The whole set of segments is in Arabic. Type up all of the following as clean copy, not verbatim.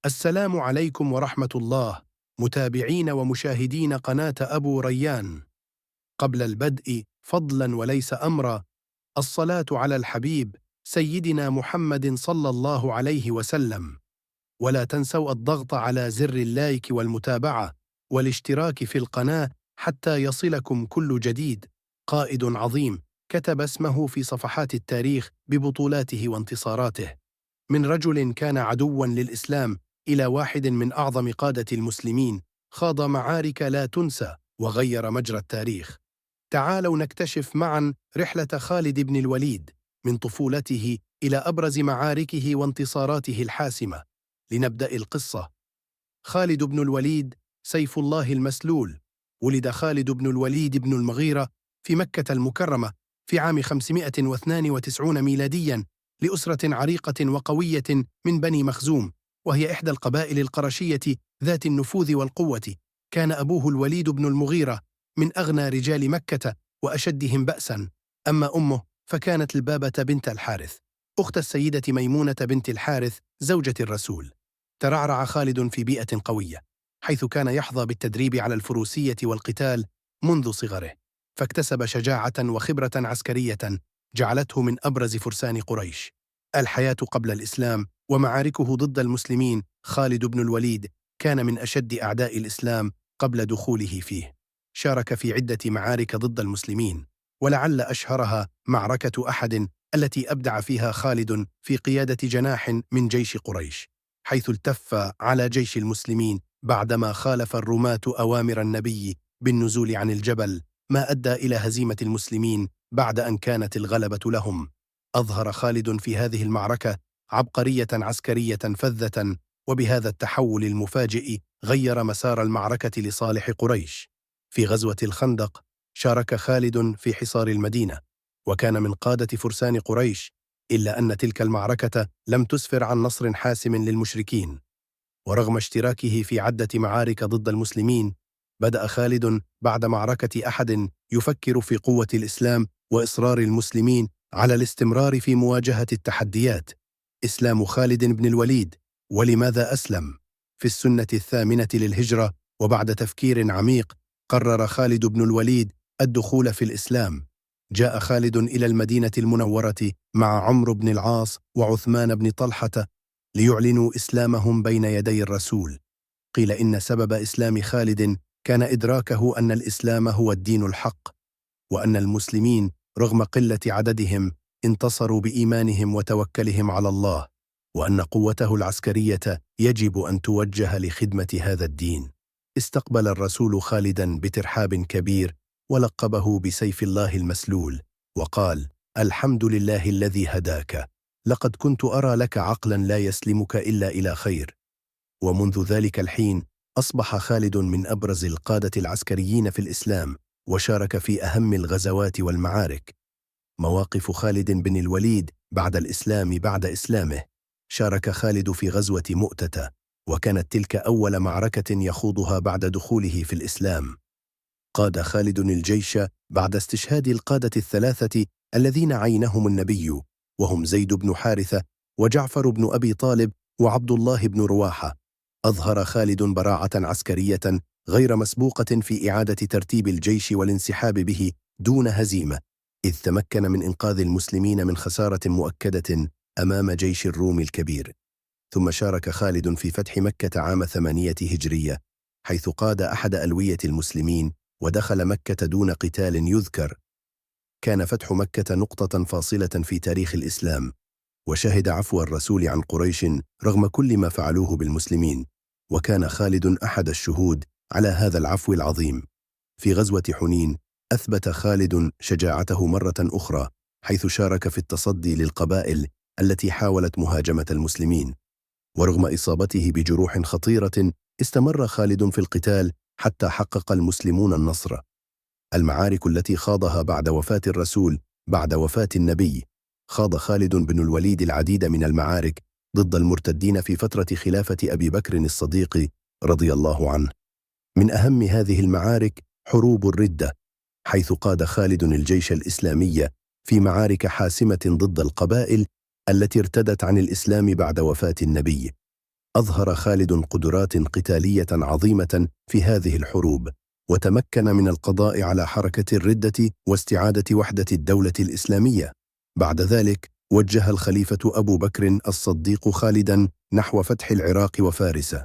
السلام عليكم ورحمة الله، متابعين ومشاهدين قناة أبو ريان. قبل البدء فضلا وليس أمرا، الصلاة على الحبيب سيدنا محمد صلى الله عليه وسلم. ولا تنسوا الضغط على زر اللايك والمتابعة والاشتراك في القناة حتى يصلكم كل جديد. قائد عظيم كتب اسمه في صفحات التاريخ ببطولاته وانتصاراته، من رجل كان عدوا للإسلام إلى واحد من أعظم قادة المسلمين، خاض معارك لا تنسى وغير مجرى التاريخ. تعالوا نكتشف معا رحلة خالد بن الوليد من طفولته إلى أبرز معاركه وانتصاراته الحاسمة. لنبدأ القصة. خالد بن الوليد سيف الله المسلول. ولد خالد بن الوليد بن المغيرة في مكة المكرمة في عام 592 ميلادياً لأسرة عريقة وقوية من بني مخزوم، وهي إحدى القبائل القرشية ذات النفوذ والقوة. كان أبوه الوليد بن المغيرة من أغنى رجال مكة وأشدهم بأساً. أما أمه فكانت البابة بنت الحارث، أخت السيدة ميمونة بنت الحارث زوجة الرسول. ترعرع خالد في بيئة قوية، حيث كان يحظى بالتدريب على الفروسية والقتال منذ صغره، فاكتسب شجاعة وخبرة عسكرية جعلته من أبرز فرسان قريش. الحياة قبل الإسلام ومعاركه ضد المسلمين. خالد بن الوليد كان من أشد أعداء الإسلام قبل دخوله فيه. شارك في عدة معارك ضد المسلمين، ولعل أشهرها معركة أحد التي أبدع فيها خالد في قيادة جناح من جيش قريش، حيث التف على جيش المسلمين بعدما خالف الرماة أوامر النبي بالنزول عن الجبل، ما أدى إلى هزيمة المسلمين بعد أن كانت الغلبة لهم. أظهر خالد في هذه المعركة عبقرية عسكرية فذة، وبهذا التحول المفاجئ غير مسار المعركة لصالح قريش. في غزوة الخندق شارك خالد في حصار المدينة، وكان من قادة فرسان قريش، إلا أن تلك المعركة لم تسفر عن نصر حاسم للمشركين. ورغم اشتراكه في عدة معارك ضد المسلمين، بدأ خالد بعد معركة أحد يفكر في قوة الإسلام وإصرار المسلمين على الاستمرار في مواجهة التحديات. إسلام خالد بن الوليد. ولماذا أسلم؟ في السنة 8 للهجرة، وبعد تفكير عميق، قرر خالد بن الوليد الدخول في الإسلام. جاء خالد إلى المدينة المنورة مع عمرو بن العاص وعثمان بن طلحة ليعلنوا إسلامهم بين يدي الرسول. قيل إن سبب إسلام خالد كان إدراكه أن الإسلام هو الدين الحق، وأن المسلمين رغم قلة عددهم انتصروا بإيمانهم وتوكلهم على الله، وأن قوته العسكرية يجب أن توجه لخدمة هذا الدين. استقبل الرسول خالدا بترحاب كبير، ولقبه بسيف الله المسلول، وقال: الحمد لله الذي هداك، لقد كنت أرى لك عقلا لا يسلمك إلا إلى خير. ومنذ ذلك الحين أصبح خالد من أبرز القادة العسكريين في الإسلام، وشارك في أهم الغزوات والمعارك. مواقف خالد بن الوليد بعد الإسلام. بعد إسلامه شارك خالد في غزوة مؤتة، وكانت تلك أول معركة يخوضها بعد دخوله في الإسلام. قاد خالد الجيش بعد استشهاد القادة الثلاثة الذين عينهم النبي، وهم زيد بن حارثة وجعفر بن أبي طالب وعبد الله بن رواحة. أظهر خالد براعة عسكرية غير مسبوقة في إعادة ترتيب الجيش والانسحاب به دون هزيمة، إذ تمكن من إنقاذ المسلمين من خسارة مؤكدة أمام جيش الروم الكبير. ثم شارك خالد في فتح مكة عام 8 هجرية، حيث قاد أحد ألوية المسلمين ودخل مكة دون قتال يذكر. كان فتح مكة نقطة فاصلة في تاريخ الإسلام، وشهد عفو الرسول عن قريش رغم كل ما فعلوه بالمسلمين، وكان خالد أحد الشهود على هذا العفو العظيم. في غزوة حنين أثبت خالد شجاعته مرة أخرى، حيث شارك في التصدي للقبائل التي حاولت مهاجمة المسلمين. ورغم إصابته بجروح خطيرة استمر خالد في القتال حتى حقق المسلمون النصر. المعارك التي خاضها بعد وفاة الرسول. بعد وفاة النبي خاض خالد بن الوليد العديد من المعارك ضد المرتدين في فترة خلافة أبي بكر الصديق رضي الله عنه. من أهم هذه المعارك حروب الردة، حيث قاد خالد الجيش الإسلامي في معارك حاسمة ضد القبائل التي ارتدت عن الإسلام بعد وفاة النبي. أظهر خالد قدرات قتالية عظيمة في هذه الحروب، وتمكن من القضاء على حركة الردة واستعادة وحدة الدولة الإسلامية. بعد ذلك وجه الخليفة أبو بكر الصديق خالدا نحو فتح العراق وفارس.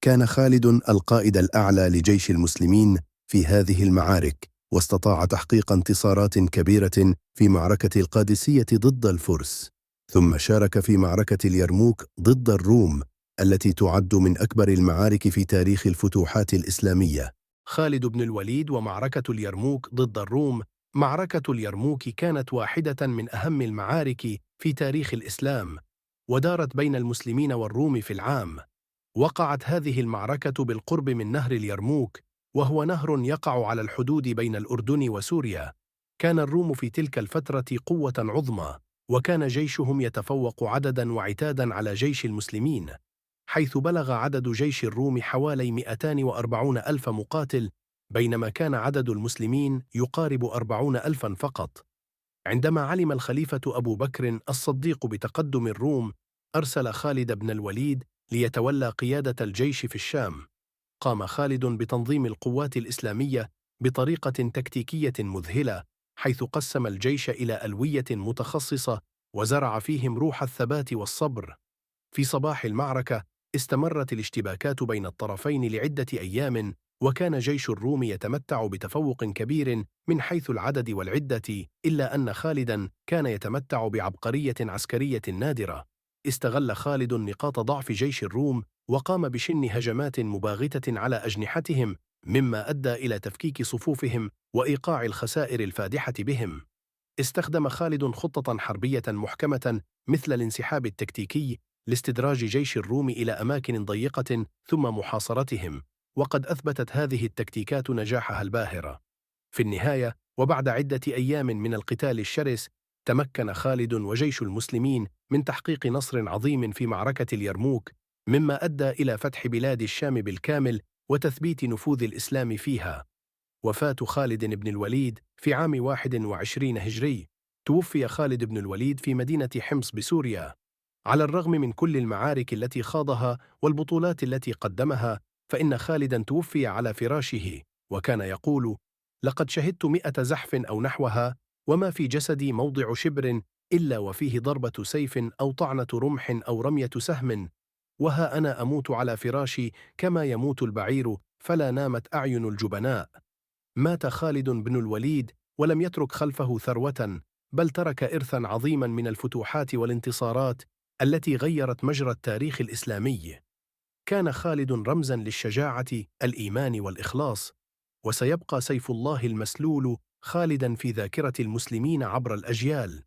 كان خالد القائد الأعلى لجيش المسلمين في هذه المعارك، واستطاع تحقيق انتصارات كبيرة في معركة القادسية ضد الفرس، ثم شارك في معركة اليرموك ضد الروم التي تعد من أكبر المعارك في تاريخ الفتوحات الإسلامية. خالد بن الوليد ومعركة اليرموك ضد الروم. معركة اليرموك كانت واحدة من أهم المعارك في تاريخ الإسلام، ودارت بين المسلمين والروم في العام. وقعت هذه المعركة بالقرب من نهر اليرموك، وهو نهر يقع على الحدود بين الأردن وسوريا. كان الروم في تلك الفترة قوة عظمى، وكان جيشهم يتفوق عدداً وعتاداً على جيش المسلمين، حيث بلغ عدد جيش الروم حوالي 240 ألف مقاتل، بينما كان عدد المسلمين يقارب 40 ألفاً فقط. عندما علم الخليفة أبو بكر الصديق بتقدم الروم، أرسل خالد بن الوليد ليتولى قيادة الجيش في الشام. قام خالد بتنظيم القوات الإسلامية بطريقة تكتيكية مذهلة، حيث قسم الجيش إلى ألوية متخصصة وزرع فيهم روح الثبات والصبر. في صباح المعركة استمرت الاشتباكات بين الطرفين لعدة أيام، وكان جيش الروم يتمتع بتفوق كبير من حيث العدد والعدة، إلا أن خالداً كان يتمتع بعبقرية عسكرية نادرة. استغل خالد نقاط ضعف جيش الروم، وقام بشن هجمات مباغتة على أجنحتهم، مما أدى إلى تفكيك صفوفهم وإيقاع الخسائر الفادحة بهم. استخدم خالد خطة حربية محكمة مثل الانسحاب التكتيكي لاستدراج جيش الروم إلى أماكن ضيقة ثم محاصرتهم، وقد أثبتت هذه التكتيكات نجاحها الباهر. في النهاية، وبعد عدة أيام من القتال الشرس، تمكن خالد وجيش المسلمين من تحقيق نصر عظيم في معركة اليرموك، مما أدى إلى فتح بلاد الشام بالكامل وتثبيت نفوذ الإسلام فيها. وفاة خالد بن الوليد في عام 21 هجري. توفي خالد بن الوليد في مدينة حمص بسوريا. على الرغم من كل المعارك التي خاضها والبطولات التي قدمها، فإن خالداً توفي على فراشه، وكان يقول: لقد شهدت 100 زحف أو نحوها، وما في جسدي موضع شبر إلا وفيه ضربة سيف أو طعنة رمح أو رمية سهم، وها أنا أموت على فراشي كما يموت البعير، فلا نامت أعين الجبناء. مات خالد بن الوليد ولم يترك خلفه ثروة، بل ترك إرثاً عظيماً من الفتوحات والانتصارات التي غيرت مجرى التاريخ الإسلامي. كان خالد رمزاً للشجاعة، الإيمان والإخلاص، وسيبقى سيف الله المسلول خالداً في ذاكرة المسلمين عبر الأجيال.